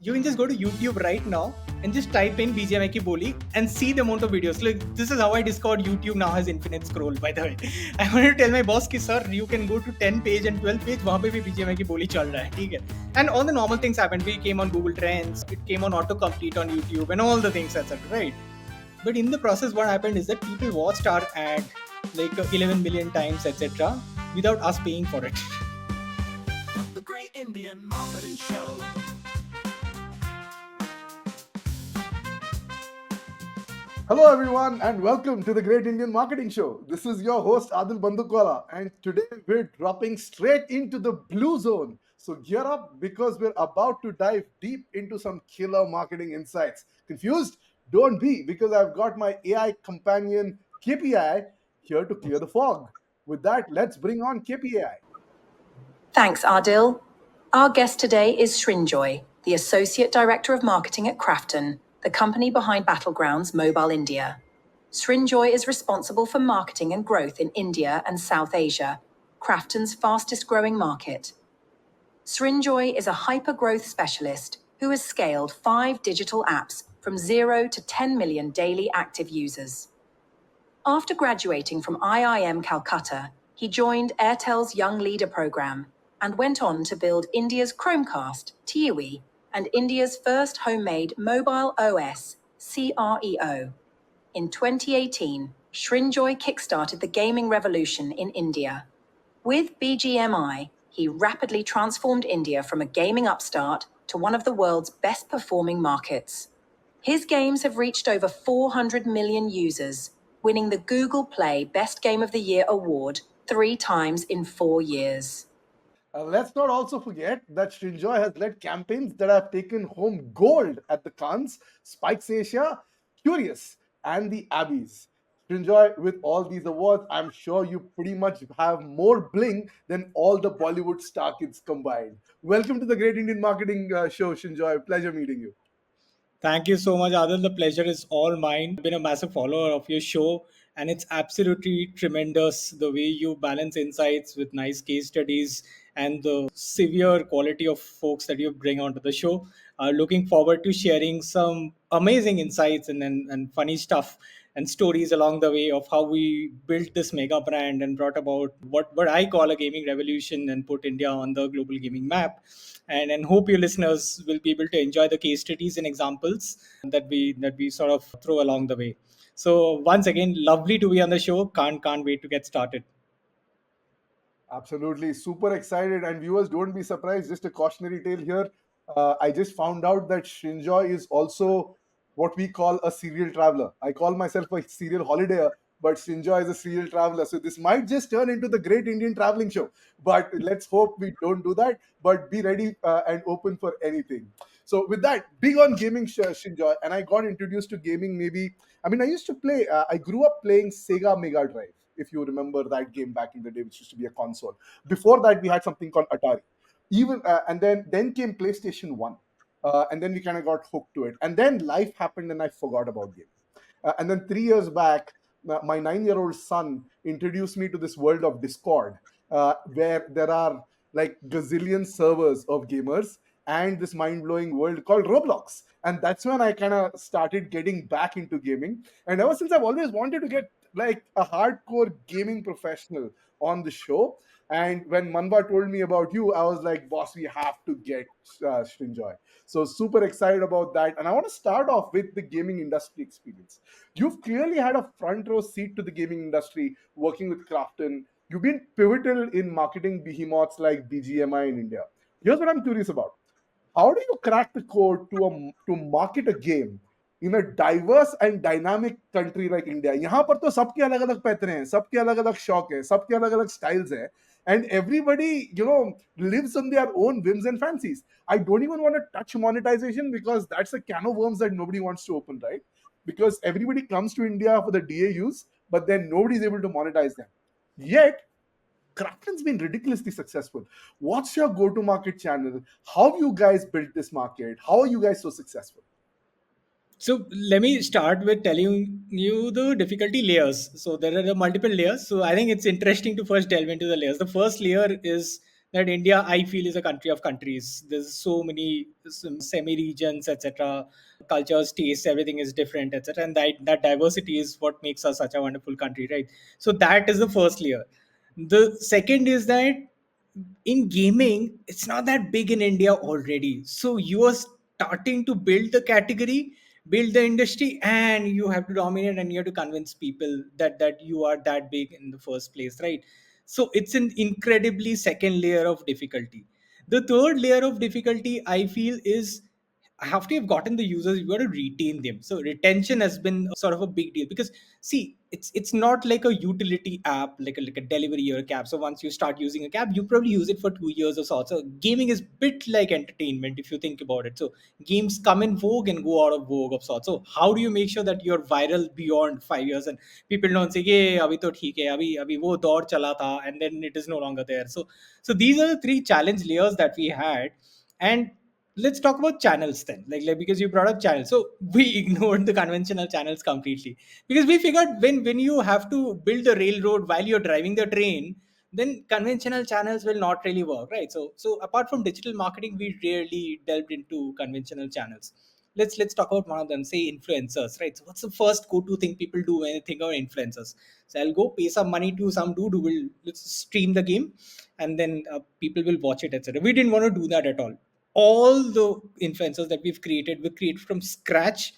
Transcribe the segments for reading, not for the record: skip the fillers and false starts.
You can just go to YouTube right now and just type in BGMI ki boli and see the amount of videos. Like, this is how I discovered YouTube now has infinite scroll, by the way. I wanted to tell my boss ki sir, you can go to 10 page and 12 page, wahan pe bhi BGMI ki boli chal raha hai, theek hai. And all the normal things happened. We came on Google Trends, it came on autocomplete on YouTube and all the things, etc. Right? But in the process, what happened is that people watched our ad like 11 million times, etc., without us paying for it. The Great Indian Marketing Show. Hello everyone and welcome to the Great Indian Marketing Show. This is your host Aadil Bandukwala and today we're dropping straight into the blue zone. So gear up because we're about to dive deep into some killer marketing insights. Confused? Don't be, because I've got my AI companion KPI here to clear the fog. With that, let's bring on KPI. Thanks, Aadil. Our guest today is Srinjoy, the Associate Director of Marketing at KRAFTON, the company behind Battlegrounds Mobile India. Srinjoy is responsible for marketing and growth in India and South Asia, KRAFTON's fastest growing market. Srinjoy is a hyper-growth specialist who has scaled 5 digital apps from 0 to 10 million daily active users. After graduating from IIM Calcutta, he joined Airtel's Young Leader program and went on to build India's Chromecast, TUI, and India's first homemade mobile OS, CREO. In 2018, Srinjoy kickstarted the gaming revolution in India. With BGMI, he rapidly transformed India from a gaming upstart to one of the world's best performing markets. His games have reached over 400 million users, winning the Google Play Best Game of the Year award 3 times in 4 years. Let's not also forget that Srinjoy has led campaigns that have taken home gold at the Cannes, Spikes Asia, Curious, and the Abbeys. Srinjoy, with all these awards, I'm sure you pretty much have more bling than all the Bollywood star kids combined. Welcome to the Great Indian Marketing Show, Srinjoy. Pleasure meeting you. Thank you so much, Adil. The pleasure is all mine. I've been a massive follower of your show, and it's absolutely tremendous the way you balance insights with nice case studies and the severe quality of folks that you bring onto the show. Looking forward to sharing some amazing insights and funny stuff and stories along the way of how we built this mega brand and brought about what I call a gaming revolution and put India on the global gaming map. And hope your listeners will be able to enjoy the case studies and examples that we sort of throw along the way. So once again, lovely to be on the show. Can't wait to get started. Absolutely, super excited. And viewers, don't be surprised. Just a cautionary tale here. I just found out that Srinjoy is also what we call a serial traveler. I call myself a serial holidayer, but Srinjoy is a serial traveler. So this might just turn into the Great Indian Traveling Show. But let's hope we don't do that. But be ready and open for anything. So with that, big on gaming, Srinjoy. And I got introduced to gaming maybe. I mean, I used to play. I grew up playing Sega Mega Drive, if you remember that game back in the day, which used to be a console. Before that, we had something called Atari. Even and then came PlayStation One, and then we kind of got hooked to it. And then life happened, and I forgot about gaming. And then 3 years back, my 9-year-old son introduced me to this world of Discord, where there are like gazillion servers of gamers and this mind-blowing world called Roblox. And that's when I kind of started getting back into gaming. And ever since, I've always wanted to get like a hardcore gaming professional on the show. And when Manva told me about you, I was like, boss, we have to get Srinjoy. So super excited about that. And I want to start off with the gaming industry experience. You've clearly had a front row seat to the gaming industry working with KRAFTON. You've been pivotal in marketing behemoths like BGMI in India. Here's what I'm curious about. How do you crack the code to market a game in a diverse and dynamic country like India? यहाँ पर तो सबके अलग अलग पैतरे हैं, सबके अलग अलग शौक है, सबके अलग अलग styles है, and everybody lives on their own whims and fancies. I don't even want to touch monetization because that's a can of worms that nobody wants to open, right? Because everybody comes to India for the DAUs, but then nobody's able to monetize them. Yet KRAFTON's been ridiculously successful. What's your go-to-market channel? How have you guys built this market? How are you guys so successful? So let me start with telling you the difficulty layers. So there are the multiple layers. So I think it's interesting to first delve into the layers. The first layer is that India, I feel, is a country of countries. There's so many semi-regions, etc. Cultures, tastes, everything is different, etc. And that diversity is what makes us such a wonderful country, right? So that is the first layer. The second is that in gaming, it's not that big in India already. So you are starting to build the category, build the industry, and you have to dominate and you have to convince people that you are that big in the first place, right? So it's an incredibly second layer of difficulty. The third layer of difficulty, I feel, is after you've gotten the users, you got to retain them. So retention has been sort of a big deal because see, it's not like a utility app, like a delivery or a cab. So once you start using a cab, you probably use it for 2 years or so. So gaming is bit like entertainment if you think about it. So games come in vogue and go out of vogue of sorts. So how do you make sure that you're viral beyond 5 years and people don't say, "Hey, abhi to theek hai, abhi wo daur chala tha," and then it is no longer there. So these are the three challenge layers that we had. And let's talk about channels then, because you brought up channels. So we ignored the conventional channels completely because we figured when you have to build the railroad while you're driving the train, then conventional channels will not really work, right? So apart from digital marketing, we rarely delved into conventional channels. Let's talk about one of them, say influencers, right? So what's the first go-to thing people do when they think of influencers? So I'll go pay some money to some dude who will, let's stream the game, and then people will watch it, etc. We didn't want to do that at all the influencers that we've created were created from scratch.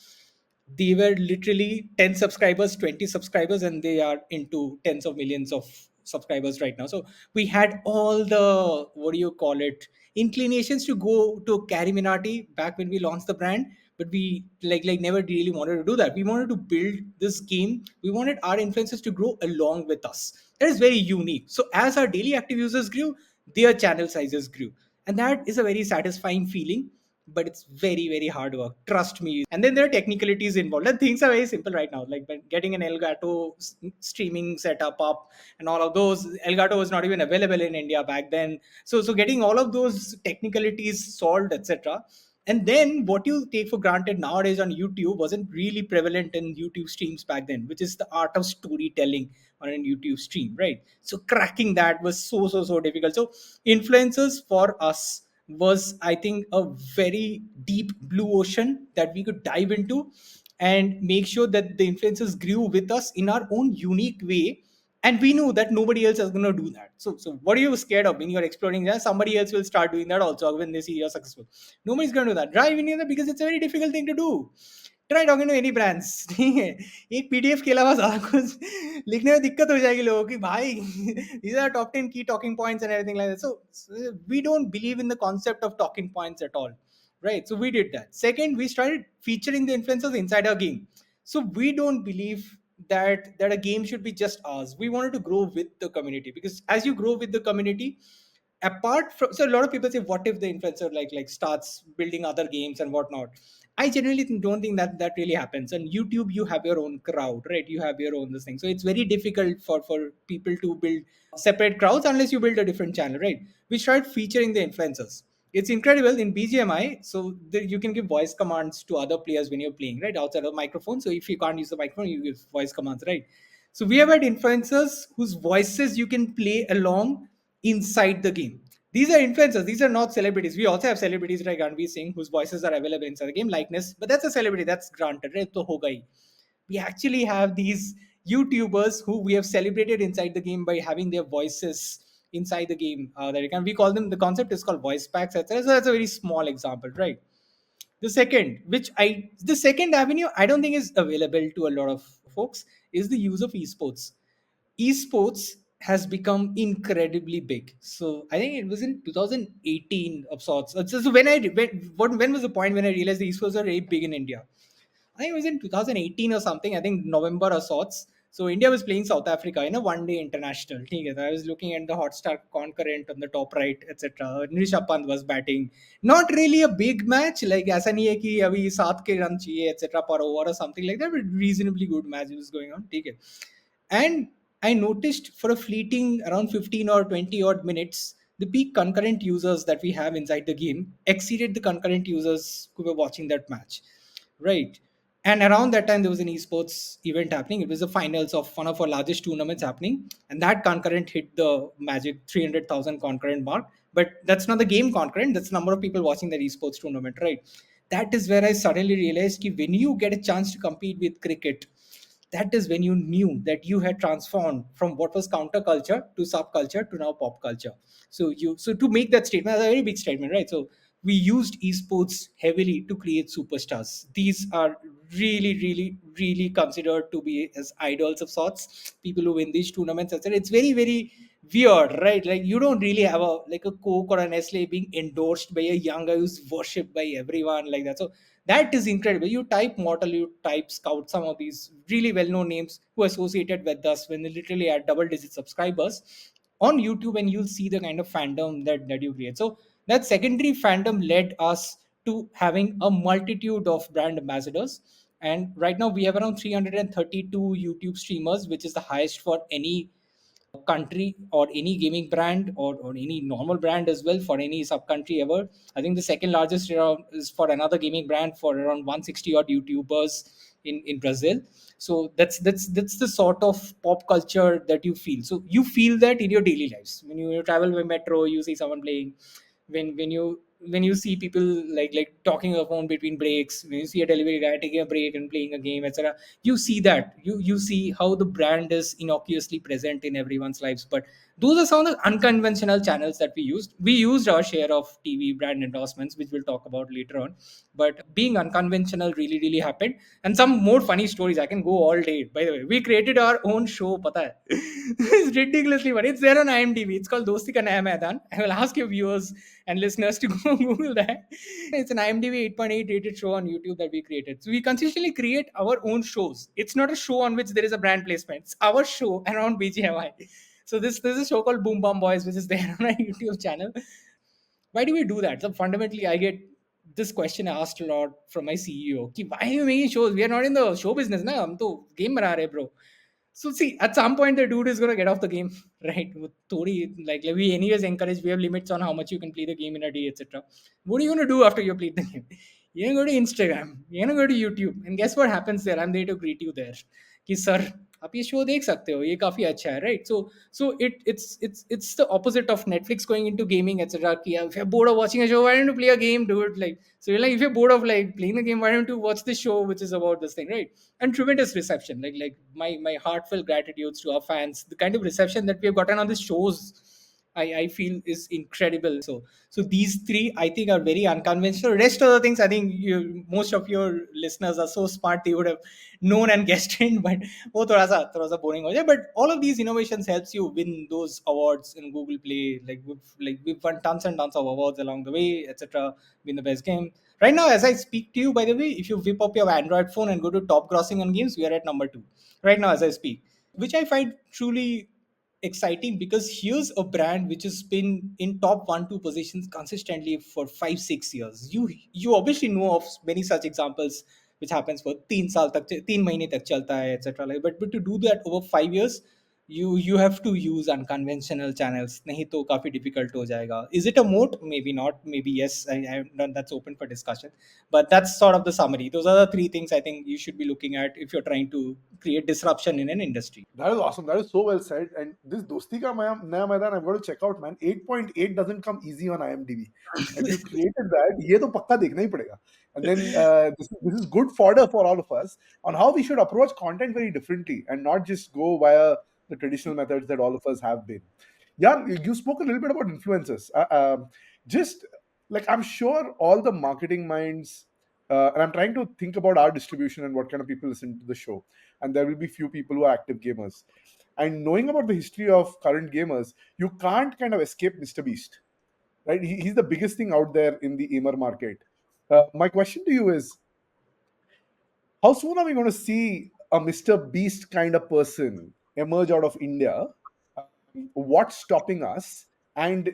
They were literally 10 subscribers, 20 subscribers, and they are into tens of millions of subscribers right now. So we had all the, what do you call it, inclinations to go to Carry Minati back when we launched the brand, but we never really wanted to do that. We wanted to build this game. We wanted our influencers to grow along with us. That is very unique. So as our daily active users grew, their channel sizes grew, and that is a very satisfying feeling, but it's very very hard work, trust me. And then there are technicalities involved, and things are very simple right now, like getting an Elgato streaming setup up, and all of those. Elgato was not even available in India back then. So getting all of those technicalities solved, etc. And then what you take for granted nowadays on YouTube wasn't really prevalent in YouTube streams back then, which is the art of storytelling on a YouTube stream, right? So cracking that was so difficult. So influencers for us was, I think, a very deep blue ocean that we could dive into and make sure that the influencers grew with us in our own unique way. And we knew that nobody else is going to do that. So what are you scared of when you're exploring that? Somebody else will start doing that also when they see you're successful. Nobody's going to do that. Drive in because it's a very difficult thing to do. Try talking to any brands, ठीक है? एक PDF के अलावा ज़्यादा कुछ लिखने में दिक्कत हो जाएगी लोगों की, भाई these are top 10 key talking points and everything like that. So we don't believe in the concept of talking points at all, right? So we did that. Second, we started featuring the influencers inside our game. So we don't believe that a game should be just ours. We wanted to grow with the community, because as you grow with the community, apart from, so a lot of people say, what if the influencer starts building other games and whatnot? I generally don't think that really happens. On YouTube, you have your own crowd, right? You have your own this thing. So it's very difficult for people to build separate crowds unless you build a different channel, right? We start featuring the influencers. It's incredible in BGMI. So you can give voice commands to other players when you're playing, right? Outside of microphone. So if you can't use the microphone, you give voice commands, right? So we have had influencers whose voices you can play along inside the game. These are influencers. These are not celebrities. We also have celebrities like Ranveer Singh whose voices are available inside the game, likeness, but that's a celebrity. That's granted, right? So hoga hi. We actually have these YouTubers who we have celebrated inside the game by having their voices inside the game. That you can, we call them, the concept is called voice packs, etc. So that's a very small example, right? The second avenue I don't think is available to a lot of folks is the use of esports. Esports has become incredibly big. So I think it was in 2018 of sorts. So when was the point when I realized the esports are very big in India? I think it was in 2018 or something. I think November or sorts. So India was playing South Africa in a one-day international. ठीक है? So I was looking at the Hotstar concurrent on the top right, etc. Rishabh Pant was batting. Not really a big match. Like ऐसा नहीं है कि अभी 7 के run चाहिए, etc. per over or something like that. But reasonably good match was going on. ठीक है? And I noticed for a fleeting around 15 or 20 odd minutes, the peak concurrent users that we have inside the game exceeded the concurrent users who were watching that match. Right. And around that time, there was an esports event happening. It was the finals of one of our largest tournaments happening. And that concurrent hit the magic 300,000 concurrent mark. but that's not the game concurrent, that's the number of people watching that esports tournament, right? That is where I suddenly realized that when you get a chance to compete with cricket, that is when you knew that you had transformed from what was counterculture to subculture to now pop culture. So to make that statement, that's a very big statement, right? So we used esports heavily to create superstars. These are really considered to be as idols of sorts, people who win these tournaments, etc. It's very weird, right? Like you don't really have a like a Coke or a Nestle being endorsed by a young guy who's worshipped by everyone like that. So that is incredible. You type Mortal, you type Scout, some of these really well-known names who are associated with us when they literally had double-digit subscribers on YouTube, and you'll see the kind of fandom that you create. So that secondary fandom led us to having a multitude of brand ambassadors. And right now we have around 332 YouTube streamers, which is the highest for any country or any gaming brand, or any normal brand as well for any sub country ever. I think the second largest around is for another gaming brand for around 160 odd YouTubers in Brazil. So that's the sort of pop culture that you feel. So you feel that in your daily lives when you travel by metro, you see someone playing. When you see people like talking on the phone between breaks, when you see a delivery guy taking a break and playing a game, etc., you see that you see how the brand is innocuously present in everyone's lives. But those are some of the unconventional channels that we used our share of TV brand endorsements, which we'll talk about later on. But being unconventional really happened. And some more funny stories, I can go all day. By the way, we created our own show, pata hai. It's ridiculously funny. It's there on IMDb. It's called Dosti Ka Naya Maidan. I will ask your viewers and listeners to go Google that. It's an IMDb 8.8 rated show on YouTube that we created. So we consistently create our own shows. It's not a show on which there is a brand placement. It's our show around BGMI. So this is a show called Boom Bum Boys, which is there on our YouTube channel. Why do we do that? So fundamentally, I get this question asked a lot from my CEO. Ki, why are you making shows? We are not in the show business, na? हम तो game बना रहे, bro. So see, at some point the dude is gonna get off the game, right? With Tori, like we anyways encourage, we have limits on how much you can play the game in a day, etc. What are you gonna do after you played the game? You're gonna go to Instagram, you're gonna go to YouTube, and guess what happens there? I'm there to greet you there. कि sir आप ये show देख सकते हो, ये काफी अच्छा है, right? So it's the opposite of Netflix going into gaming, etc. कि if you're bored of watching a show, why don't you play a game, dude? Like, so you're like, if you're bored of like playing a game, why don't you watch this show which is about this thing, right? And tremendous reception, like my heartfelt gratitudes to our fans. The kind of reception that we have gotten on these shows, I feel is incredible. So these three I think are very unconventional. Rest of the things, I think most of your listeners are so smart, they would have known and guessed it, but वो थोड़ा सा boring हो जाए. But all of these innovations helps you win those awards in Google Play. We've won tons and tons of awards along the way, etc. Win the best game. Right now, as I speak to you, by the way, if you whip up your Android phone and go to top grossing on games, we are at number 2 right now as I speak, which I find truly exciting, because here's a brand which has been in top 1 2 positions consistently for 5 6 years. You obviously know of many such examples which happens for 3 साल तक 3 महीने तक चलता है, etc. Like, but to do that over 5 years, you have to use unconventional channels, नहीं तो काफी difficult हो जाएगा. Is it a moat? Maybe not, maybe yes. That's open for discussion, but that's sort of the summary. Those are the 3 things I think you should be looking at if you're trying to create disruption in an industry. That is awesome. That is so well said. And this Dosti Ka Naya Maidan, I'm going to check out, man. 8.8 doesn't come easy on IMDb. And you created that. ये तो पक्का देखना ही पड़ेगा. And then this is good fodder for all of us on how we should approach content very differently and not just go via the traditional methods that all of us have been. Yeah, you spoke a little bit about influencers. Just like I'm sure all the marketing minds, and I'm trying to think about our distribution and what kind of people listen to the show. And there will be few people who are active gamers. And knowing about the history of current gamers, you can't kind of escape Mr. Beast, right? He's the biggest thing out there in the gamer market. My question to you is, how soon are we going to see a Mr. Beast kind of person emerge out of India? What's stopping us? And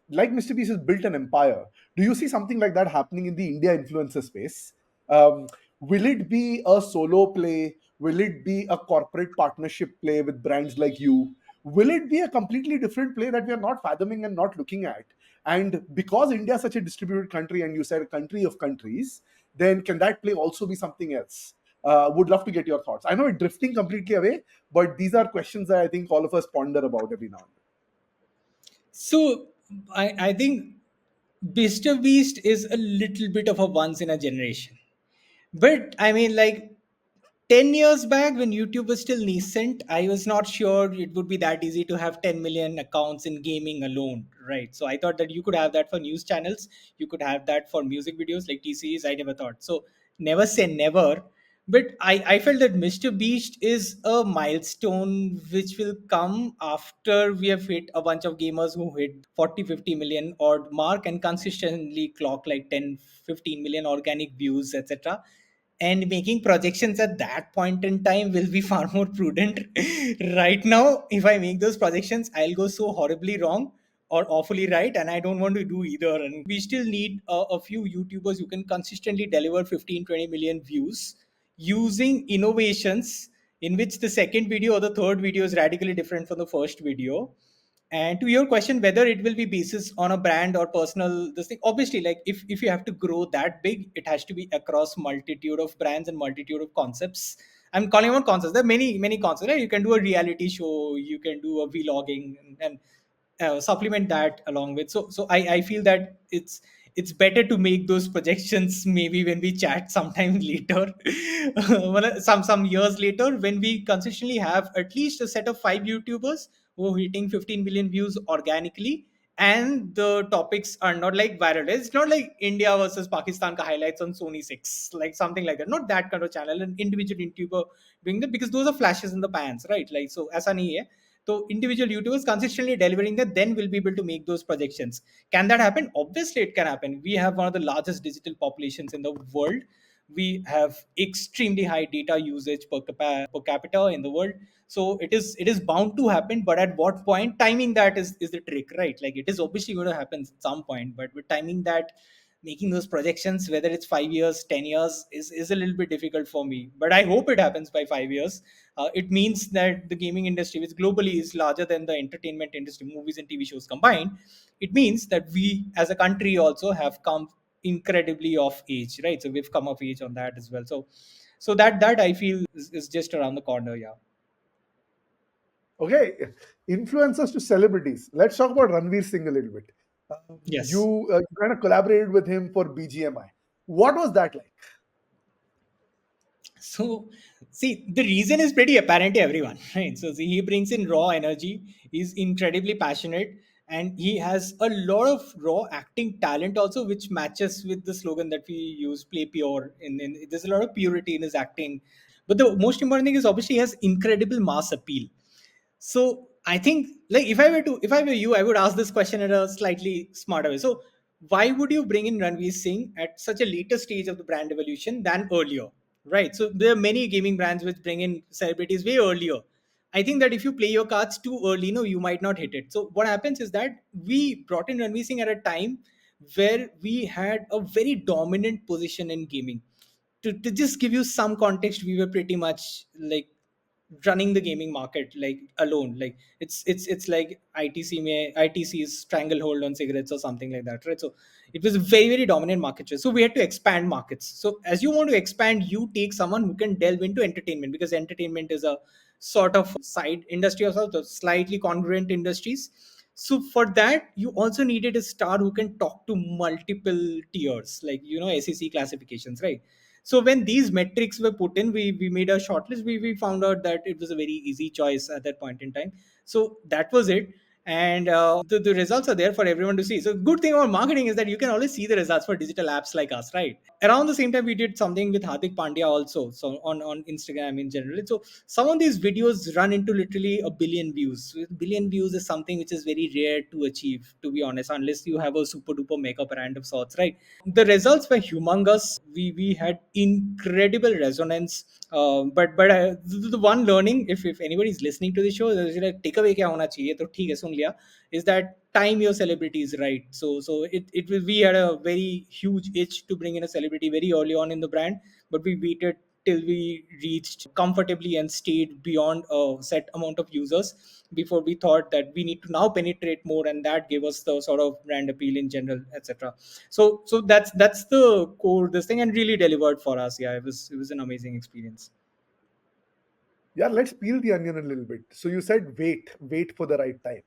like Mr. Beast has built an empire, do you see something like that happening in the India influencer space? Will it be a solo play? Will it be a corporate partnership play with brands like you? Will it be a completely different play that we are not fathoming and not looking at? And because India is such a distributed country, and you said a country of countries, then can that play also be something else? Would love to get your thoughts. I know it's drifting completely away, but these are questions that I think all of us ponder about every now and then. So I think Mr. Beast is a little bit of a once in a generation. But I mean, like 10 years back when YouTube was still nascent, I was not sure it would be that easy to have 10 million accounts in gaming alone, right? So I thought that you could have that for news channels, you could have that for music videos like TCs. I never thought. So never say never. But I felt that Mr. Beast is a milestone which will come after we have hit a bunch of gamers who hit 40, 50 million odd mark and consistently clock like 10, 15 million organic views, etc. And making projections at that point in time will be far more prudent. Right now, if I make those projections, I'll go so horribly wrong or awfully right, and I don't want to do either. And we still need a few YouTubers who can consistently deliver 15, 20 million views using innovations in which the second video or the third video is radically different from the first video. And to your question, whether it will be basis on a brand or personal, this thing, obviously, like if you have to grow that big, it has to be across multitude of brands and multitude of concepts. I'm calling them concepts. There are many, many concepts. Right? You can do a reality show, you can do a vlogging, and supplement that along with. So I feel that it's better to make those projections maybe when we chat sometime later, some years later, when we consistently have at least a set of five YouTubers who are hitting 15 million views organically, and the topics are not like viral. It's not like India versus Pakistan ka highlights on Sony 6, like something like that. Not that kind of channel, an individual YouTuber doing that, because those are flashes in the pans, right? Like, so aisa nahi hai. So individual YouTubers consistently delivering that, then we'll be able to make those projections. Can that happen? Obviously, it can happen. We have one of the largest digital populations in the world. We have extremely high data usage per capita in the world. So it is bound to happen. But at what point? Timing that is the trick, right? Like, it is obviously going to happen at some point, but with timing that, making those projections, whether it's 5 years, 10 years, is a little bit difficult for me. But I hope it happens by 5 years. It means that the gaming industry, which globally is larger than the entertainment industry, movies and TV shows combined, it means that we as a country also have come incredibly of age, right? So we've come of age on that as well. So that I feel is just around the corner. Yeah. Okay, influencers to celebrities. Let's talk about Ranveer Singh a little bit. Yes. You kind of collaborated with him for BGMI. What was that like? So, see, the reason is pretty apparent to everyone, right? So, see, he brings in raw energy. He's incredibly passionate, and he has a lot of raw acting talent also, which matches with the slogan that we use, "Play pure." There's a lot of purity in his acting, but the most important thing is obviously he has incredible mass appeal. So I think, like, if I were you, I would ask this question in a slightly smarter way. So why would you bring in Ranveer Singh at such a later stage of the brand evolution than earlier? Right. So there are many gaming brands which bring in celebrities way earlier. I think that if you play your cards too early, no, you might not hit it. So what happens is that we brought in Ranveer Singh at a time where we had a very dominant position in gaming. To just give you some context, we were pretty much like running the gaming market like alone. Like it's like ITC's stranglehold on cigarettes or something like that, right? So it was a very, very dominant market share. So we had to expand markets. So as you want to expand, you take someone who can delve into entertainment, because entertainment is a sort of side industry or sort of slightly congruent industries. So for that, you also needed a star who can talk to multiple tiers, like, SEC classifications, right? So when these metrics were put in, we made a shortlist. We found out that it was a very easy choice at that point in time. So that was it. And the results are there for everyone to see. So good thing about marketing is that you can always see the results for digital apps like us, right? Around the same time, we did something with Hardik Pandya also. So on Instagram in general. So some of these videos run into literally a billion views. A billion views is something which is very rare to achieve, to be honest, unless you have a super duper makeup brand of sorts, right? The results were humongous. We had incredible resonance. But the one learning, if anybody is listening to the show, there's like takeaway क्या होना चाहिए तो ठीक है सुन लिया, is that time your celebrity is right. So we had a very huge itch to bring in a celebrity very early on in the brand, but we waited till we reached comfortably and stayed beyond a set amount of users before we thought that we need to now penetrate more, and that gave us the sort of brand appeal in general, etc. So that's the core this thing, and really delivered for us. Yeah, it was an amazing experience. Yeah, let's peel the onion a little bit. So you said wait for the right time.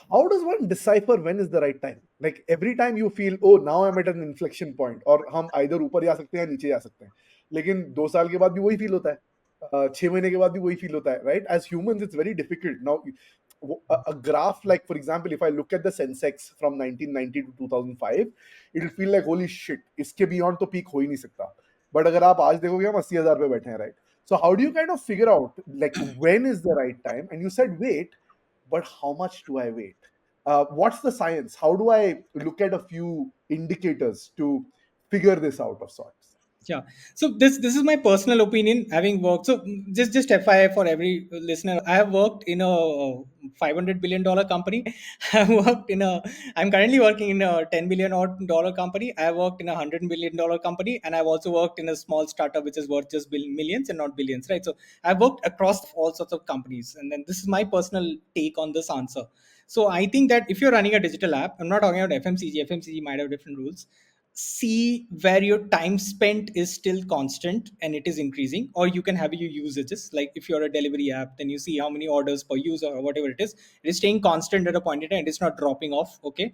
how does one decipher when is the right time? Like every time you feel, oh, now I'm at an inflection point, और हम either ऊपर जा सकते हैं या नीचे जा सकते हैं, लेकिन 2 साल के बाद भी वही फील होता है, 6 महीने के बाद भी वही फील होता है, right? As humans, it's very difficult. Now, a graph like, for example, if I look at the Sensex from 1990 to 2005, it'll feel like holy shit, इसके beyond तो peak हो ही नहीं सकता. But अगर आप आज देखोगे हम 80,000 पे बैठे हैं, right? So how do you kind of figure out like when is the right time? And you said wait, but how much do I wait? What's the science? How do I look at a few indicators to figure this out of sorts? Yeah. So this is my personal opinion, having worked. So just FYI for every listener, I have worked in a $500 billion company. I have worked in a. I'm currently working in a $10 billion company. I have worked in a $100 billion company, and I've also worked in a small startup which is worth just millions and not billions, right? So I've worked across all sorts of companies, and then this is my personal take on this answer. So I think that if you're running a digital app, I'm not talking about FMCG. FMCG might have different rules. See where your time spent is still constant and it is increasing, or you can have your usages. Like if you're a delivery app, then you see how many orders per user or whatever it is. It is staying constant at a point in time. It's not dropping off. Okay.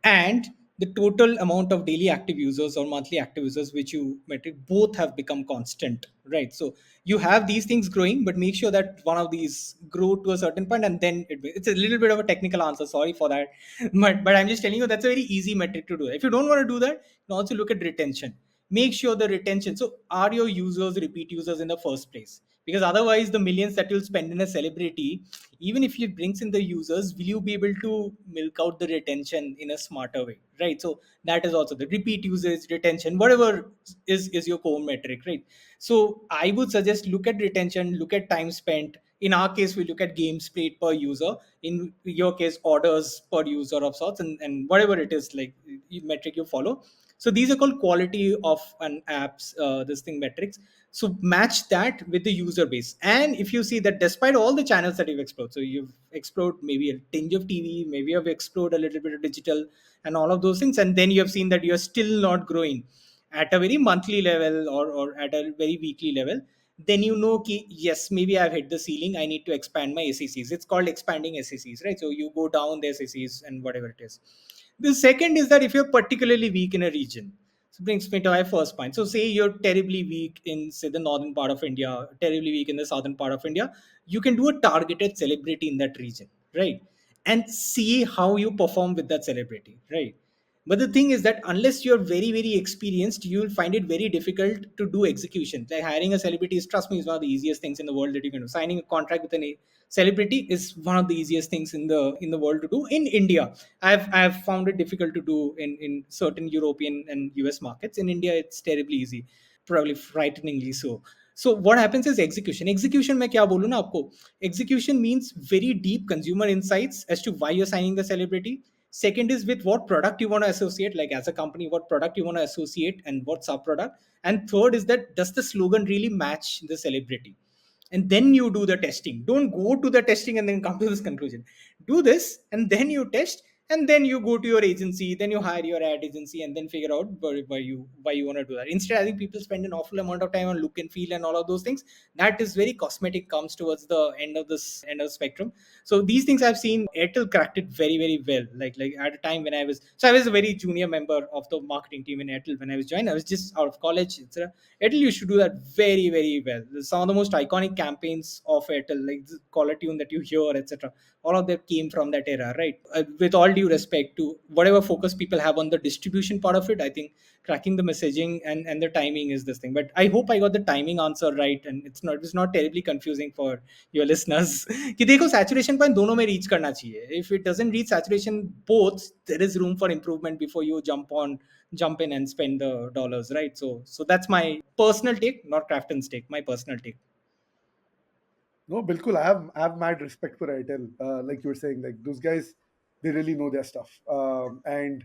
And the total amount of daily active users or monthly active users which you metric both have become constant, right? So you have these things growing, but make sure that one of these grow to a certain point, and then it's a little bit of a technical answer, sorry for that. But I'm just telling you that's a very easy metric to do. If you don't want to do that, you can also look at retention. Make sure the retention, so are your users repeat users in the first place? Because otherwise the millions that you'll spend in a celebrity, even if it brings in the users, will you be able to milk out the retention in a smarter way, right? So that is also the repeat usage, retention, whatever is your core metric, right? So I would suggest look at retention, look at time spent. In our case, we look at games played per user. In your case, orders per user of sorts, and whatever it is, like metric you follow. So these are called quality of an app's this thing metrics. So match that with the user base. And if you see that despite all the channels that you've explored, so you've explored maybe a tinge of TV, maybe you've explored a little bit of digital and all of those things, and then you have seen that you're still not growing at a very monthly level, or at a very weekly level, then you know ki, yes, maybe I've hit the ceiling. I need to expand my ACCs. It's called expanding ACCs, right? So you go down the ACCs and whatever it is. The second is that if you're particularly weak in a region, so brings me to my first point. So say you're terribly weak in, say, the northern part of India, terribly weak in the southern part of India, you can do a targeted celebrity in that region, right? And see how you perform with that celebrity, right? But the thing is that unless you're very, very experienced, you will find it very difficult to do execution. Like hiring a celebrity is, trust me, is one of the easiest things in the world that you can do. Signing a contract with a celebrity is one of the easiest things in the world to do in India. I've found it difficult to do in certain European and US markets. In India, it's terribly easy, probably frighteningly so. So what happens is execution. Execution में क्या बोलूँ ना आपको? Execution means very deep consumer insights as to why you're signing the celebrity. Second is with what product you want to associate, like as a company, what product you want to associate and what sub product. And third is that does the slogan really match the celebrity? And then you do the testing. Don't go to the testing and then come to this conclusion. Do this and then you test, and then you go to your agency, then you hire your ad agency, and then figure out why you want to do that. Instead, I think people spend an awful amount of time on look and feel and all of those things. That is very cosmetic, comes towards the end of the spectrum. So these things I've seen Airtel cracked it very, very well. Like at a time when I was a very junior member of the marketing team in Airtel when I was joined. I was just out of college, etc. Airtel used to do that very, very well. Some of the most iconic campaigns of Airtel, like the caller tune that you hear, etc., all of them came from that era, right? With all due respect to whatever focus people have on the distribution part of it, I think cracking the messaging and the timing is this thing. But I hope I got the timing answer right, and it's not terribly confusing for your listeners. कि देखो saturation point दोनों में reach करना चाहिए. If it doesn't reach saturation both, there is room for improvement before you jump in and spend the dollars, right? So that's my personal take, not Crafton's take, my personal take. No, Bilkul, I have mad respect for Airtel. Like you were saying, like those guys, they really know their stuff. And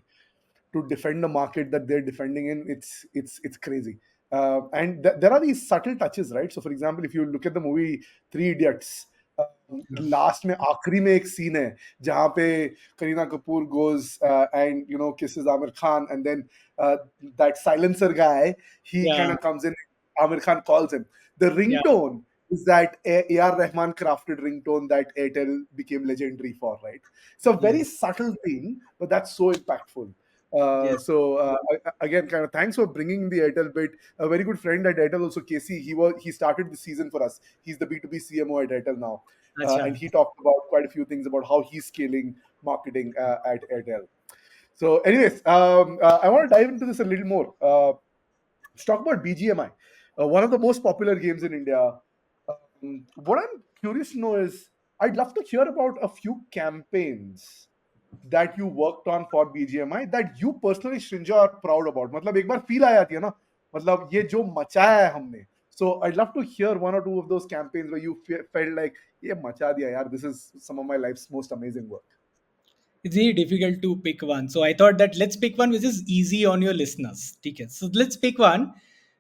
to defend the market that they're defending in, it's crazy. And there are these subtle touches, right? So, for example, if you look at the movie Three Idiots, last में आखिरी में एक scene है जहाँ पे Kareena Kapoor goes and kisses Amir Khan, and then that silencer guy, he kind Yeah, of comes in. Amir Khan calls him. The yeah, ringtone is that A.R. Rahman crafted ringtone that Airtel became legendary for, right? It's a very Yes. subtle thing, but that's so impactful. Yes. Again, kind of thanks for bringing the Airtel bit. A very good friend at Airtel, also Casey. He started the season for us. He's the B2B CMO at Airtel now, and Acha. he talked about quite a few things about how he's scaling marketing at Airtel. So, anyways, I want to dive into this a little more. Let's talk about BGMI, one of the most popular games in India. What I'm curious to know is, I'd love to hear about a few campaigns that you worked on for BGMI that you personally, Srinjoy, are proud about. मतलब एक बार feel आ जाती है ना, मतलब ये जो मचाया है हमने. So I'd love to hear one or two of those campaigns where you felt like ये मचा दिया यार. This is some of my life's most amazing work. It's really difficult to pick one. So I thought that let's pick one which is easy on your listeners. Okay. So let's pick one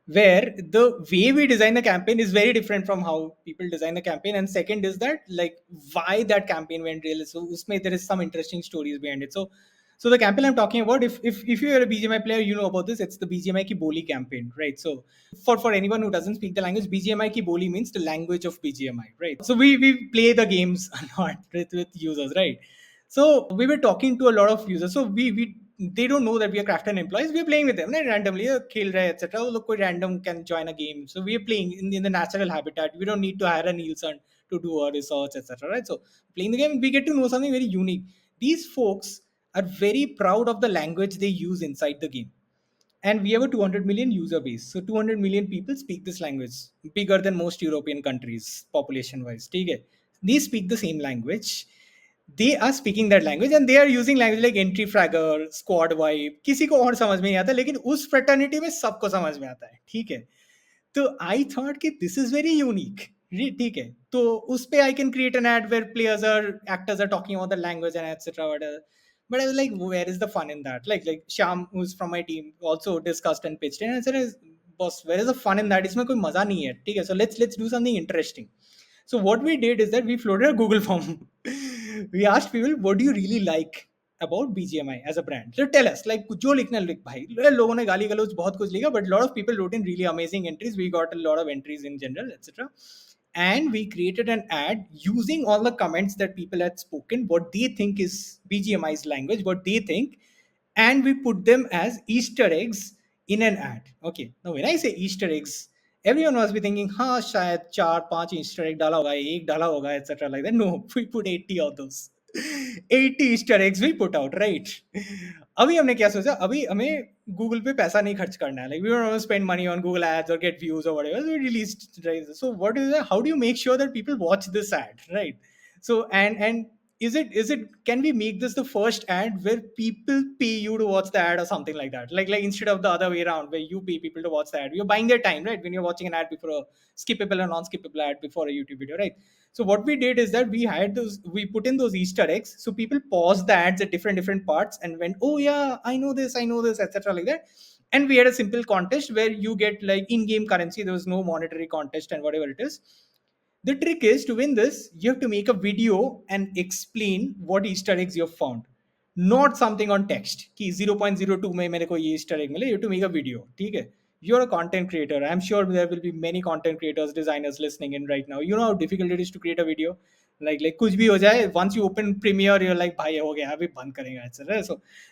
where the way we design the campaign is very different from how people design the campaign. And second is that like why that campaign went real. So usme there is some interesting stories behind it. So the campaign I'm talking about, if you are a BGMI player, you know about this. It's the BGMI Ki Boli campaign, right? So for anyone who doesn't speak the language, BGMI Ki Boli means the language of BGMI, right? So we play the games a lot with users, right? So we were talking to a lot of users. So we they don't know that we are Krafton employees. We are playing with them, right? Randomly, खेल रहे etc. Look, कोई random can join a game. So we are playing in the natural habitat. We don't need to hire a Nielsen to do our research, etc. Right? So playing the game, we get to know something very unique. These folks are very proud of the language they use inside the game, and we have a 200 million user base. So 200 million people speak this language, bigger than most European countries population wise. They speak the same language. They are speaking that language and they are using language like entry fragger, squad vibe. किसी को और समझ में नहीं आता, लेकिन उस fraternity में सबको समझ में आता है. ठीक है. तो आई थॉट कि दिस इज वेरी यूनिक. ठीक है, तो उस पे I can create an ad where players are actors are talking about the language and etcetera whatever. But I was like, where is the fun in that? Like Sham, who's from my team, also discussed and pitched. And I said, boss, where is the fun in that? इसमें कोई मजा नहीं है. ठीक है, so let's do something interesting. So what we did is that we floated a Google form. We asked people, what do you really like about BGMI as a brand? So tell us, like जो लिखना लिख भाई. लोगों ने गाली गलौज बहुत कुछ लिखा, but a lot of people wrote in really amazing entries. We got a lot of entries in general, etc. And we created an ad using all the comments that people had spoken, what they think is BGMI's language, what they think, and we put them as Easter eggs in an ad. Okay. Now when I say Easter eggs, everyone must be thinking, हाँ शायद 4-5 Easter egg डाला होगा, एक डाला होगा, etc. like that. No, we put 80 of those. 80 Easter eggs we put out, right? अभी हमने क्या सोचा, अभी हमें गूगल पे पैसा नहीं खर्च करना है. Like we don't want to spend money on Google ads or get views or whatever. So we released, right? So what is that? How do you make sure that people watch this ad, right? So and is it can we make this the first ad where people pay you to watch the ad or something like that, like instead of the other way around where you pay people to watch the ad, you're buying their time, right? When you're watching an ad before a skippable or non-skippable ad before a YouTube video, right? So what we did is that we put in those Easter eggs, so people pause the ads at different parts and went, oh yeah, I know this, etc. like that. And we had a simple contest where you get like in-game currency. There was no monetary contest and whatever it is. The trick is to win this, you have to make a video and explain what Easter eggs you have found. Not something on text. कि 0.02 में मेरे को ये Easter egg मिले. You have to make a video. ठीक है? You're a content creator. I'm sure there will be many content creators, designers listening in right now. You know how difficult it is to create a video. Like कुछ भी हो जाए, once you open Premiere, you're like भाई हो गया, अभी बंद करेंगे, etc.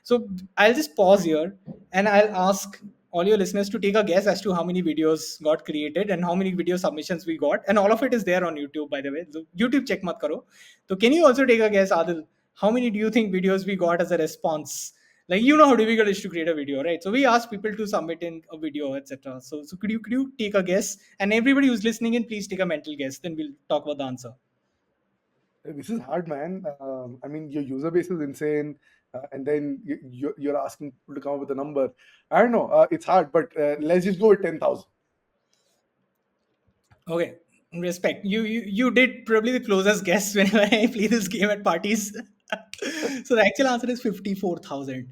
So I'll just pause here and I'll ask all your listeners to take a guess as to how many videos got created and how many video submissions we got, and all of it is there on YouTube, by the way. So YouTube check mat karo. So can you also take a guess, Adil, how many do you think videos we got as a response? Like, you know how difficult it is to create a video, right? So we asked people to submit in a video, etc. So could you take a guess, and everybody who's listening in, please take a mental guess, then we'll talk about the answer. This is hard, man. I mean, your user base is insane, and then you're asking people to come up with a number. I don't know. It's hard, but let's just go with 10,000. Okay, respect. You did probably the closest guess whenever I play this game at parties. So the actual answer is 54,000. Holy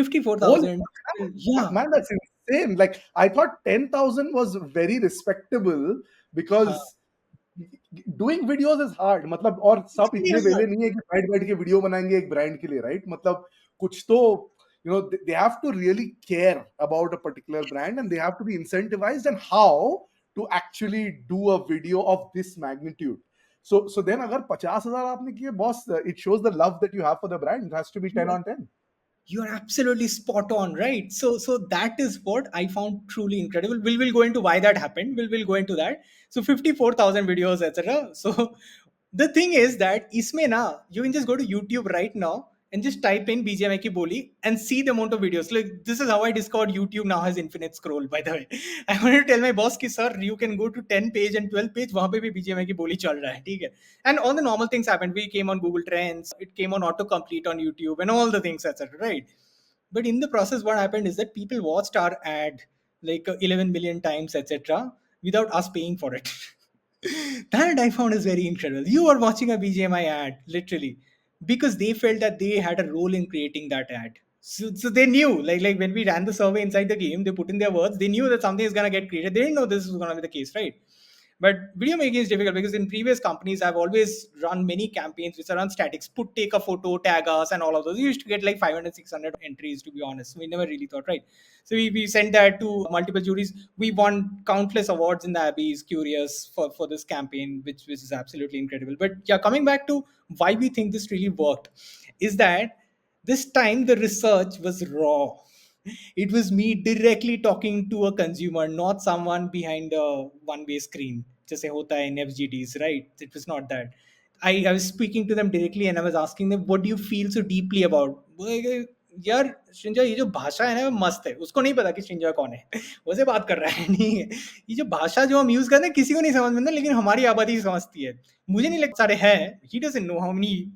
54,000. crap, Yeah. man, that's insane. Like, I thought 10,000 was very respectable हाँ, because doing videos is hard. मतलब और सब इतने yeah. वेले नहीं है कि बैठ बैठ के वीडियो बनाएंगे एक ब्रांड के लिए, राइट? मतलब कुछ तो they have to really care about a particular brand and they have to be incentivized. And how to actually do a video of this magnitude. So then agar 50,000 aapne kiye, boss, it shows the love that you have for the brand. It has to be 10 on 10. You're absolutely spot on, right? So that is what I found truly incredible. We'll go into why that happened. We'll go into that. So 54,000 videos, etc. So the thing is that isme na, you can just go to YouTube right now and just type in BGMI ki boli and see the amount of videos. Like, this is how I discovered YouTube now has infinite scroll, by the way. I wanted to tell my boss ki, sir, you can go to 10 page and 12 page, wahan pe bhi BGMI ki boli chal raha hai, theek hai? And all the normal things happened. We came on Google Trends, it came on autocomplete on YouTube and all the things, etc., right? But in the process, what happened is that people watched our ad like 11 million times, etc., without us paying for it. That I found is very incredible. You are watching a BGMI ad, literally, because they felt that they had a role in creating that ad. So they knew, like when we ran the survey inside the game, they put in their words, they knew that something is gonna get created. They didn't know this was gonna be the case, right? But video making is difficult because in previous companies, I've always run many campaigns which are on statics. Take a photo, tag us, and all of those. We used to get like 500, 600 entries, to be honest. We never really thought, right? So we sent that to multiple juries. We won countless awards in the Abbeys, Curious, for this campaign, which is absolutely incredible. But yeah, coming back to why we think this really worked, is that this time the research was raw. It was me directly talking to a consumer, not someone behind a one-way screen. जैसे होता है in FGDs, right? It was not that. I was speaking to them directly and I was asking them, what do you feel so deeply about? यार श्रिंजॉय, ये जो भाषा है ना, वो मस्त है. उसको नहीं पता कि श्रिंजॉय कौन है. वैसे बात कर रहा है, नहीं है. ये जो भाषा जो हम यूज करते हैं, किसी को नहीं समझ में आता, लेकिन हमारी आबादी समझती है. मुझे नहीं लगता सारे हैं. He doesn't know how many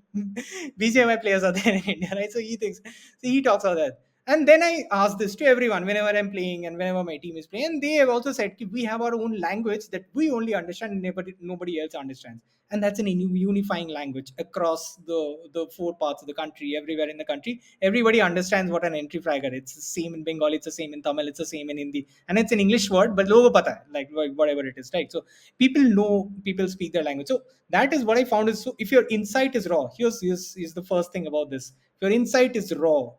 BGMI players are there in India, right? So he thinks, so he talks about that. And then I ask this to everyone whenever I'm playing and whenever my team is playing. And they have also said we have our own language that we only understand and nobody else understands. And that's an unifying language across the four parts of the country, everywhere in the country. Everybody understands what an entry fragger is. It's the same in Bengali, it's the same in Tamil, it's the same in Hindi. And it's an English word, but logo pata hai, like whatever it is, right? So people know, people speak their language. So that is what I found is, so if your insight is raw, here's the first thing about this. If your insight is raw,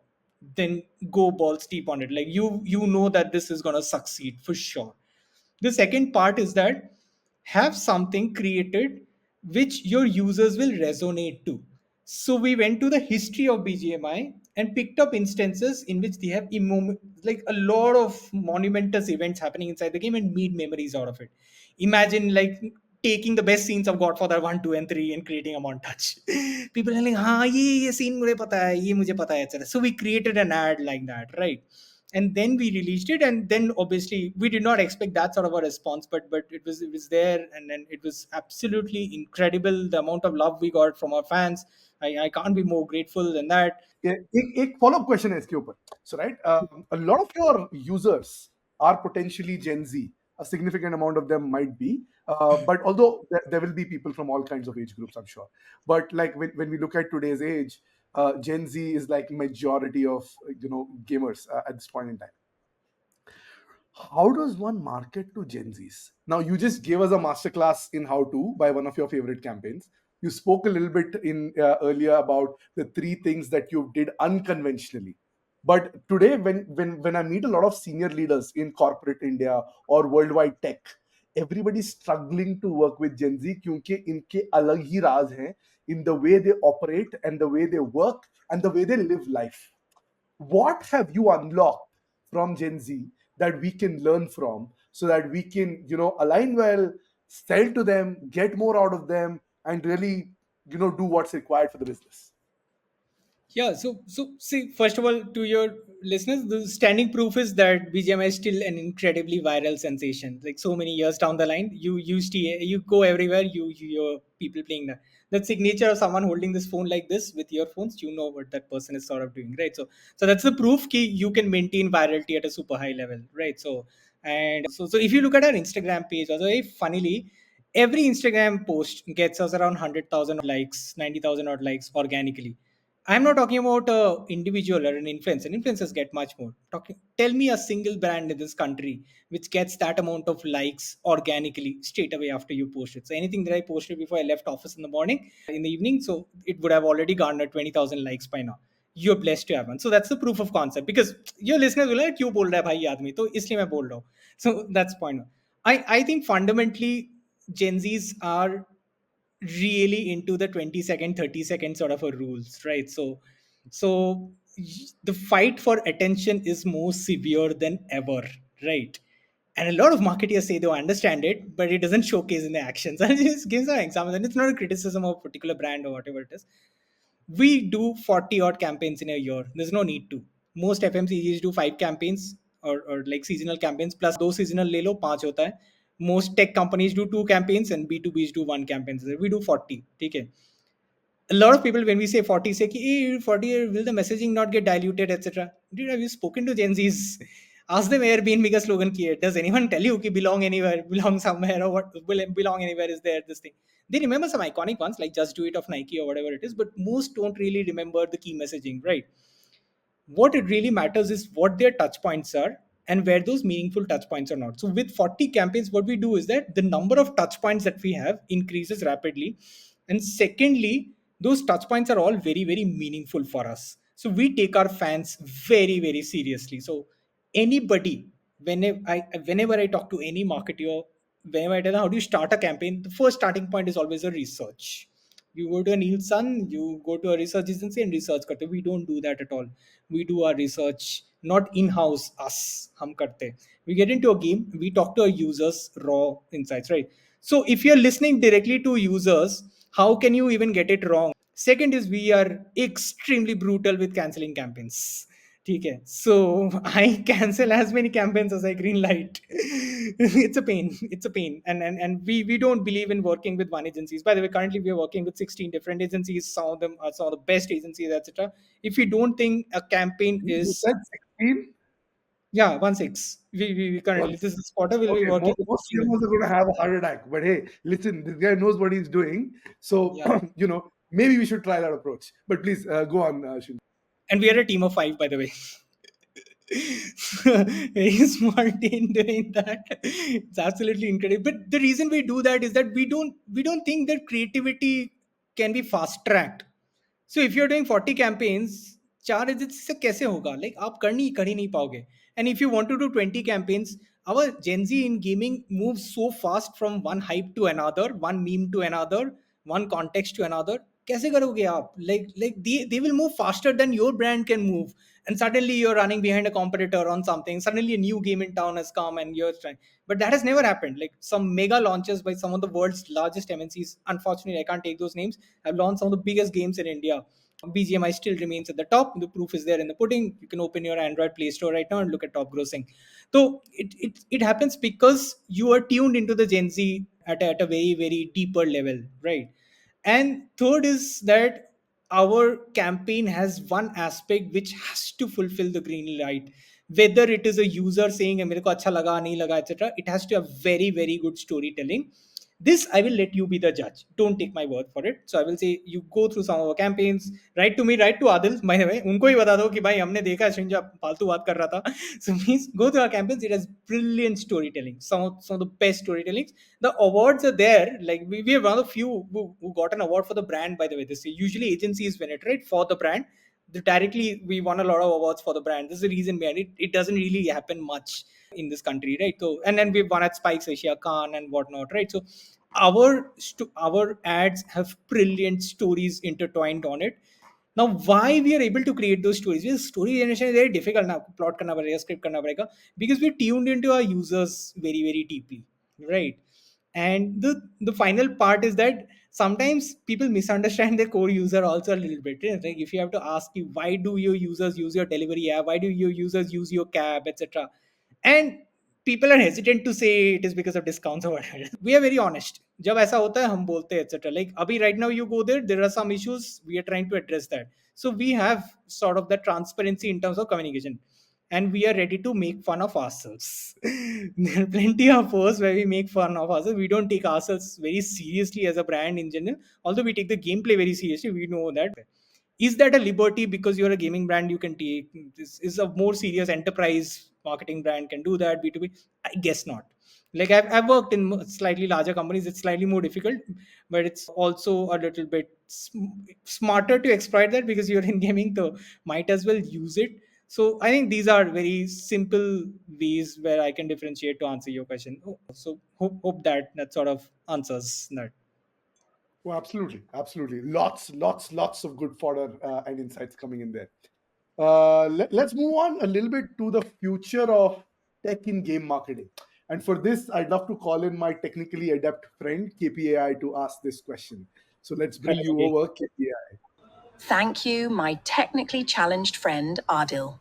then go balls deep on it. Like you know that this is gonna succeed for sure. The second part is that have something created which your users will resonate to. So we went to the history of BGMI and picked up instances in which they have like a lot of monumentous events happening inside the game and made memories out of it. Imagine like taking the best scenes of Godfather 1, 2, and 3 and creating a montage. People are like, हाँ ये scene मुझे पता है, ये मुझे पता है, etc. So we created an ad like that, right? And then we released it, and then obviously we did not expect that sort of a response, but it was there, and then it was absolutely incredible the amount of love we got from our fans. I can't be more grateful than that. एक follow-up question है इसके ऊपर. So right, a lot of your users are potentially Gen Z. A significant amount of them might be, but although there will be people from all kinds of age groups, I'm sure. But like when we look at today's age, Gen Z is like majority of gamers at this point in time. How does one market to Gen Zs? Now, you just gave us a masterclass in how to by one of your favorite campaigns. You spoke a little bit in earlier about the 3 things that you did unconventionally. But today, when I meet a lot of senior leaders in corporate India or worldwide tech, everybody's struggling to work with Gen Z क्योंकि इनके अलग ही राज हैं in the way they operate and the way they work and the way they live life. What have you unlocked from Gen Z that we can learn from so that we can, align well, sell to them, get more out of them, and really, do what's required for the business? Yeah, so see, first of all, to your listeners, the standing proof is that BGMI is still an incredibly viral sensation. Like so many years down the line, you go everywhere, you hear people playing that signature of someone holding this phone like this with earphones. You know what that person is sort of doing, right? So that's the proof that you can maintain virality at a super high level, right? So if you look at our Instagram page, although funnily, every Instagram post gets us around 100,000 likes, 90,000 odd likes organically. I'm not talking about an individual or an influencer. Influencers get much more. Tell me a single brand in this country which gets that amount of likes organically straight away after you post it. So anything that I posted before I left office in the morning, in the evening, so it would have already garnered 20,000 likes by now. You're blessed to have one. So that's the proof of concept, because your listeners will like, क्यों बोल रहा है भाई आदमी, तो इसलिए मैं बोल रहा हूँ. So that's point one. I think fundamentally Gen Zs are really into the 20-second, 30-second sort of a rules, right? So the fight for attention is more severe than ever, right? And a lot of marketers say they understand it, but it doesn't showcase in the actions. I'll just give some examples, and it's not a criticism of a particular brand or whatever it is. We do 40 odd campaigns in a year. There's no need to. Most FMCGs do 5 campaigns, or like seasonal campaigns, plus those seasonal le lo, 5 hota hai. Most tech companies do 2 campaigns and B2Bs do 1 campaign. We do 40. Okay. A lot of people, when we say 40, say, hey, 40, will the messaging not get diluted, etc. Dude, have you spoken to Gen Zs? Ask them Airbnb ka slogan ki hai. Does anyone tell you ki belong anywhere, belong somewhere, or what will belong anywhere is there, this thing? They remember some iconic ones like Just Do It of Nike or whatever it is, but most don't really remember the key messaging, right? What it really matters is what their touch points are and where those meaningful touch points are not. So with 40 campaigns, what we do is that the number of touch points that we have increases rapidly. And secondly, those touch points are all very, very meaningful for us. So we take our fans very, very seriously. So anybody, whenever I talk to any marketer, whenever I tell them how do you start a campaign, the first starting point is always a research. You go to a Nielsen, you go to a research agency and research karte. We don't do that at all. We do our research not in-house, us hum karte. We get into a game, we talk to our users raw insights, right? So if you're listening directly to users, how can you even get it wrong? Second is we are extremely brutal with canceling campaigns. Okay, so I cancel as many campaigns as I green light. It's a pain. It's a pain. And we don't believe in working with one agencies. By the way, currently we are working with 16 different agencies. Some of them are some of the best agencies, etc. If you don't think a campaign You is, said 16? yeah, 1-6. We currently, Once. this is quarter will be Okay, working with most 16. CMOs are going to have a heart attack. But hey, listen, this guy knows what he's doing. So, Yeah. maybe we should try that approach. But please go on, Shin. And we are a team of 5, by the way. Very smart in doing that. It's absolutely incredible. But the reason we do that is that we don't think that creativity can be fast tracked. So if you're doing 40 campaigns, 4 digits से कैसे होगा? Like आप कर ही नहीं पाओगे. And if you want to do 20 campaigns, our Gen Z in gaming moves so fast from one hype to another, one meme to another, one context to another. कैसे करोगे आप? Like they will move faster than your brand can move. And suddenly you're running behind a competitor on something. Suddenly a new game in town has come and you're trying. But that has never happened. Like some mega launches by some of the world's largest MNCs. Unfortunately, I can't take those names. Have launched some of the biggest games in India. BGMI still remains at the top. The proof is there in the pudding. You can open your Android Play Store right now and look at top grossing. So it happens because you are tuned into the Gen Z at a very, very deeper level, right? And third is that our campaign has one aspect which has to fulfill the green light. Whether it is a user saying मेरे को अच्छा लगा नहीं लगा etc. It has to have very, very good storytelling. This I will let you be the judge. Don't take my word for it. So I will say you go through some of our campaigns. Write to me, write to Adil. By the way, उनको ही बता दो कि भाई हमने देखा श्रिंजा फालतू बात कर रहा था. So please go through our campaigns. It has brilliant storytelling. Some of the best storytelling. The awards are there. Like we are one of the few who got an award for the brand. By the way, this usually agencies win it, right, for the brand. Directly we won a lot of awards for the brand. This is the reason behind it. It doesn't really happen much in this country, right? So and then we've won at Spikes Asia, Khan, and whatnot, right? So our ads have brilliant stories intertwined on it. Now why we are able to create those stories? Because story generation is very difficult now. Plot karna padega, script karna padega, because we're tuned into our users very, very deeply, right? And the final part is that sometimes people misunderstand their core user also a little bit, right? Like if you have to ask you why do your users use your delivery app, why do your users use your cab, etc., and people are hesitant to say it is because of discounts or whatever. We are very honest. जब ऐसा होता है हम बोलते हैं etc. Like अभी right now you go there are some issues, we are trying to address that. So we have sort of the transparency in terms of communication, and we are ready to make fun of ourselves. There are plenty of posts where we make fun of ourselves. We don't take ourselves very seriously as a brand in general, although we take the gameplay very seriously. We know that. Is that a liberty because you're a gaming brand you can take? This is a more serious enterprise marketing brand can do that B2B? I guess not. Like I've worked in slightly larger companies. It's slightly more difficult, but it's also a little bit smarter to exploit that because you're in gaming, so might as well use it. So I think these are very simple ways where I can differentiate to answer your question. So hope that sort of answers that. Oh, absolutely, absolutely. Lots of good fodder and insights coming in there. Let's move on a little bit to the future of tech in game marketing. And for this, I'd love to call in my technically adept friend KPAI to ask this question. So let's bring you Okay. over, KPAI. Thank you, my technically challenged friend Adil.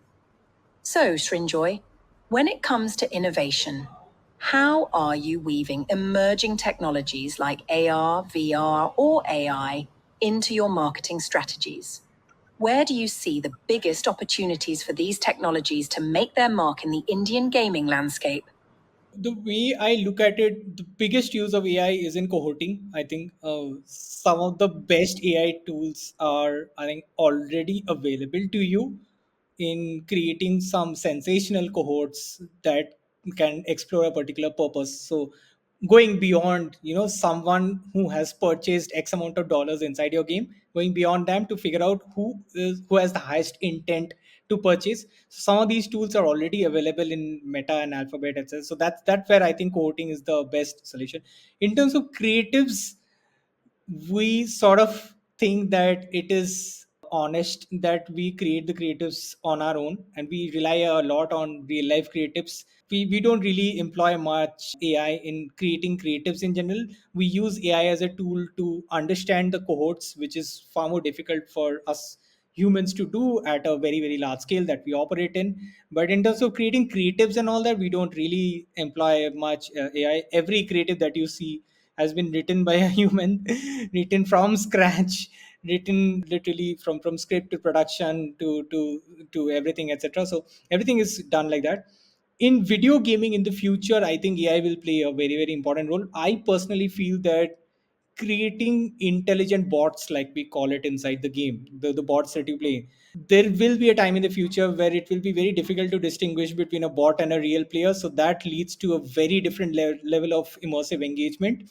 So, Srinjoy, when it comes to innovation, how are you weaving emerging technologies like AR, VR, or AI into your marketing strategies? Where do you see the biggest opportunities for these technologies to make their mark in the Indian gaming landscape? The way I look at it, the biggest use of AI is in cohorting. I think some of the best AI tools are, I think, already available to you in creating some sensational cohorts that can explore a particular purpose. So going beyond, someone who has purchased X amount of dollars inside your game, going beyond them to figure out who has the highest intent to purchase. So some of these tools are already available in Meta and Alphabet, etc. So that's where I think cohorting is the best solution. In terms of creatives, we sort of think that it is honest that we create the creatives on our own, and we rely a lot on real life creatives. We don't really employ much AI in creating creatives in general. We use AI as a tool to understand the cohorts, which is far more difficult for us humans to do at a very very large scale that we operate in. But in terms of creating creatives and all that, we don't really employ much AI. Every creative that you see has been written by a human, written from scratch, written literally from script to production to everything, etc. So everything is done like that. In video gaming in the future, I think AI will play a very very important role. I personally feel that creating intelligent bots, like we call it inside the game, the bots that you play, there will be a time in the future where it will be very difficult to distinguish between a bot and a real player. So that leads to a very different level of immersive engagement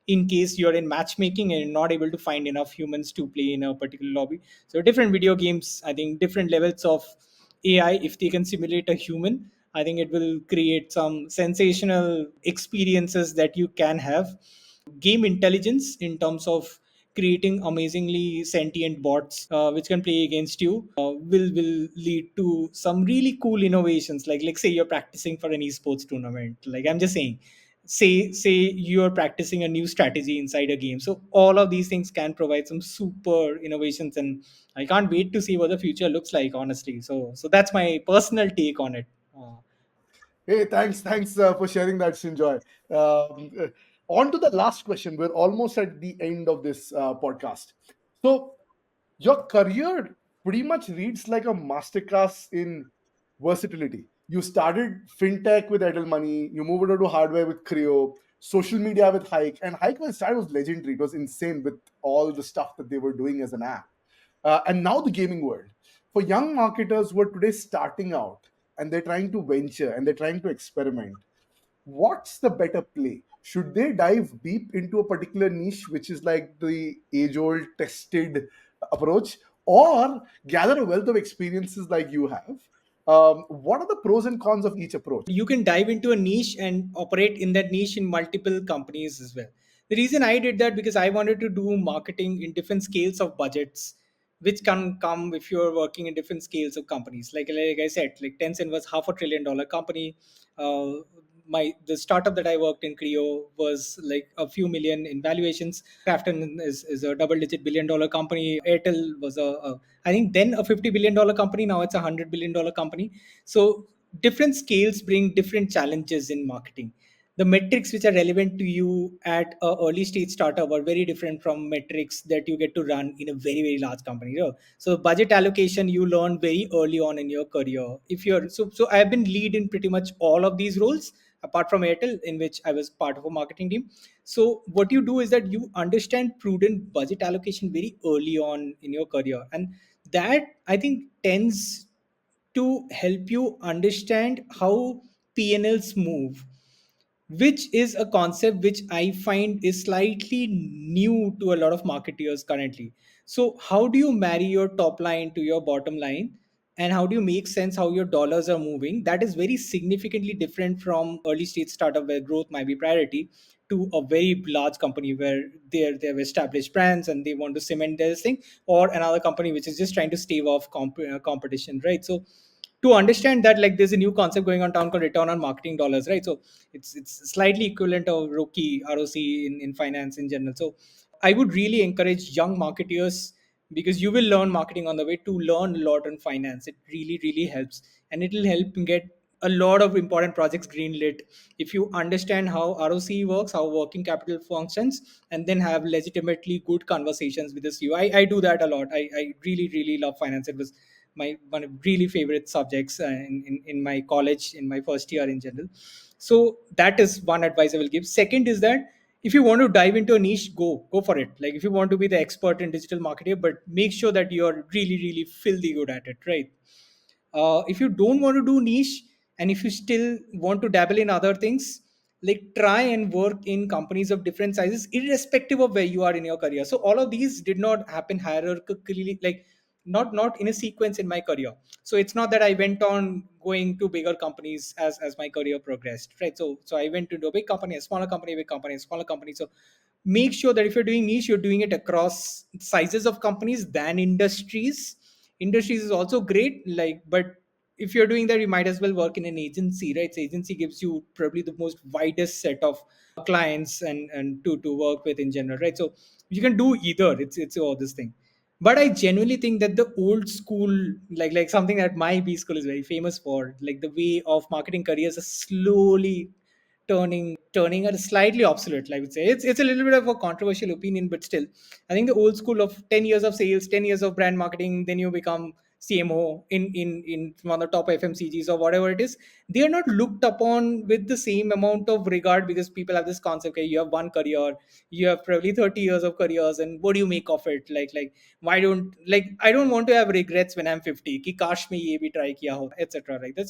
in case you're in matchmaking and you're not able to find enough humans to play in a particular lobby. So different video games, I think different levels of AI, if they can simulate a human, I think it will create some sensational experiences that you can have. Game intelligence in terms of creating amazingly sentient bots which can play against you will lead to some really cool innovations. Like say you're practicing for an esports tournament, like I'm just saying, say you're practicing a new strategy inside a game. So all of these things can provide some super innovations, and I can't wait to see what the future looks like, honestly. So that's my personal take on it. Hey, thanks for sharing that, Shinjoy. On to the last question. We're almost at the end of this podcast. So, your career pretty much reads like a masterclass in versatility. You started fintech with Airtel Money, you moved over to hardware with Creo, social media with Hike, and Hike when it started was legendary. It was insane with all the stuff that they were doing as an app. And now the gaming world. For young marketers who are today starting out and they're trying to venture and they're trying to experiment, what's the better play? Should they dive deep into a particular niche, which is like the age old tested approach, or gather a wealth of experiences like you have? What are the pros and cons of each approach? You can dive into a niche and operate in that niche in multiple companies as well. The reason I did that, because I wanted to do marketing in different scales of budgets, which can come if you're working in different scales of companies. Like I said, like Tencent was $500 billion company. uh, the startup that I worked in, Creo, was like a few million in valuations. KRAFTON is a double-digit billion-dollar company. Airtel was I think then a $50 billion company. Now it's $100 billion company. So different scales bring different challenges in marketing. The metrics which are relevant to you at a early stage startup are very different from metrics that you get to run in a very very large company. So budget allocation you learn very early on in your career. If you're so I've been lead in pretty much all of these roles apart from Airtel, in which I was part of a marketing team. So what you do is that you understand prudent budget allocation very early on in your career, and that I think tends to help you understand how PNLs move, which is a concept which I find is slightly new to a lot of marketeers currently. So, how do you marry your top line to your bottom line and how do you make sense how your dollars are moving, that is very significantly different from early stage startup where growth might be priority, to a very large company where they have established brands and they want to cement their thing, or another company which is just trying to stave off competition, right? So to understand that, like, there's a new concept going on town called return on marketing dollars, right? So it's slightly equivalent of ROC in finance in general. So I would really encourage young marketeers, because you will learn marketing on the way, to learn a lot on finance. It really, really helps, and it will help get a lot of important projects greenlit if you understand how ROC works, how working capital functions, and then have legitimately good conversations with the CEO. I do that a lot. I really, really love finance. It was my one of really favorite subjects in my college in my first year in general. So that is one advice I will give. Second is that if you want to dive into a niche, go for it. Like if you want to be the expert in digital marketing, but make sure that you're really, really filthy good at it, right? If you don't want to do niche, and if you still want to dabble in other things, like try and work in companies of different sizes irrespective of where you are in your career. So all of these did not happen hierarchically, like not in a sequence in my career. So it's not that I went on going to bigger companies as my career progressed, right? So I went into a big company, a smaller company, big company, a smaller company. So make sure that if you're doing niche, you're doing it across sizes of companies than industries is also great, like, but if you're doing that, you might as well work in an agency, right? So agency gives you probably the most widest set of clients and to work with in general, right? So you can do either. It's all this thing. But I genuinely think that the old school, like something that my B school is very famous for, like the way of marketing careers is slowly turning are slightly obsolete. I would say it's a little bit of a controversial opinion, but still, I think the old school of 10 years of sales, 10 years of brand marketing, then you become CMO in one of the top FMCGs or whatever it is. They are not looked upon with the same amount of regard, because people have this concept: okay, you have one career, you have probably 30 years of careers, and what do you make of it? Like why don't, like, I don't want to have regrets when I'm 50 ki kash mein ye bhi try kiya ho, etc. Like that.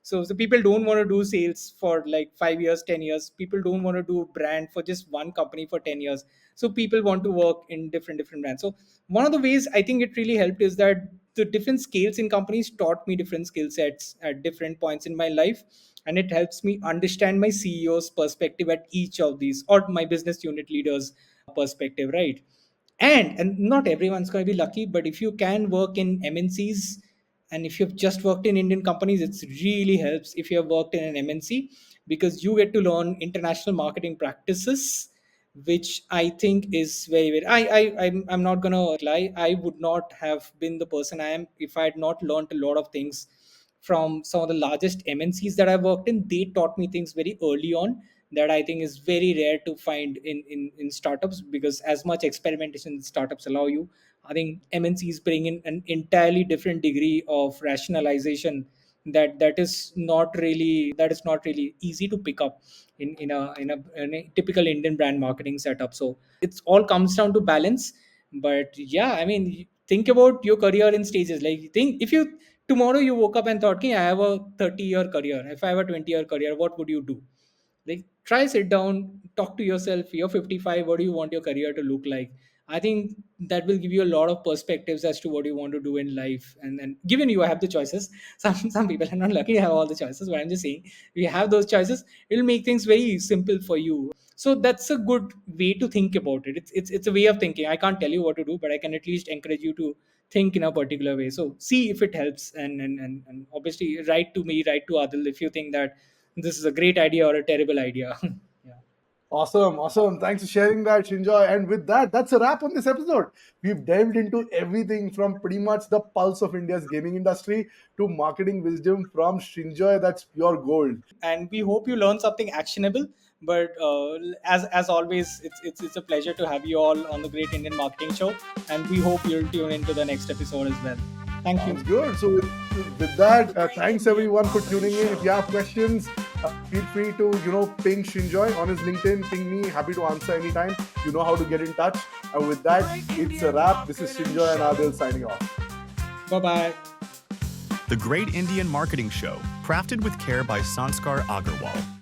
So people don't want to do sales for like 5 years, 10 years. People don't want to do brand for just one company for 10 years. So people want to work in different brands. So one of the ways I think it really helped is that the different scales in companies taught me different skill sets at different points in my life, and it helps me understand my CEO's perspective at each of these, or my business unit leaders perspective, right? And not everyone's going to be lucky, but if you can work in MNCs, and if you've just worked in Indian companies, it really helps if you have worked in an MNC, because you get to learn international marketing practices, which I think is very. I'm not gonna lie. I would not have been the person I am if I had not learned a lot of things from some of the largest MNCs that I've worked in. They taught me things very early on that I think is very rare to find in startups, because as much experimentation startups allow you, I think MNCs bring in an entirely different degree of rationalization that is not really easy to pick up in a typical Indian brand marketing setup. So it's all comes down to balance. But yeah, I mean, think about your career in stages. Like, think if you tomorrow you woke up and thought, okay, I have a 30-year career. If I have a 20-year career, what would you do? Like, try sit down, talk to yourself. You're 55. What do you want your career to look like? I think that will give you a lot of perspectives as to what you want to do in life. And then, given you have the choices, some people are not lucky to have all the choices. But I'm just saying, if you have those choices, it'll make things very simple for you. So that's a good way to think about it. It's a way of thinking. I can't tell you what to do, but I can at least encourage you to think in a particular way. So see if it helps, and obviously write to me, write to Adil if you think that this is a great idea or a terrible idea. Yeah. Awesome, awesome. Thanks for sharing that, Shinjoy. And with that, that's a wrap on this episode. We've delved into everything from pretty much the pulse of India's gaming industry to marketing wisdom from Shinjoy. That's pure gold. And we hope you learn something actionable. But as always, it's a pleasure to have you all on the Great Indian Marketing Show, and we hope you'll tune into the next episode as well. Thank you. Sounds good. So with that, thanks everyone for tuning in. If you have questions, feel free to ping Shinjoy on his LinkedIn. Ping me. Happy to answer anytime. You know how to get in touch. And with that, it's a wrap. This is Shinjoy and Aadil signing off. Bye bye. The Great Indian Marketing Show, crafted with care by Sanskar Agarwal.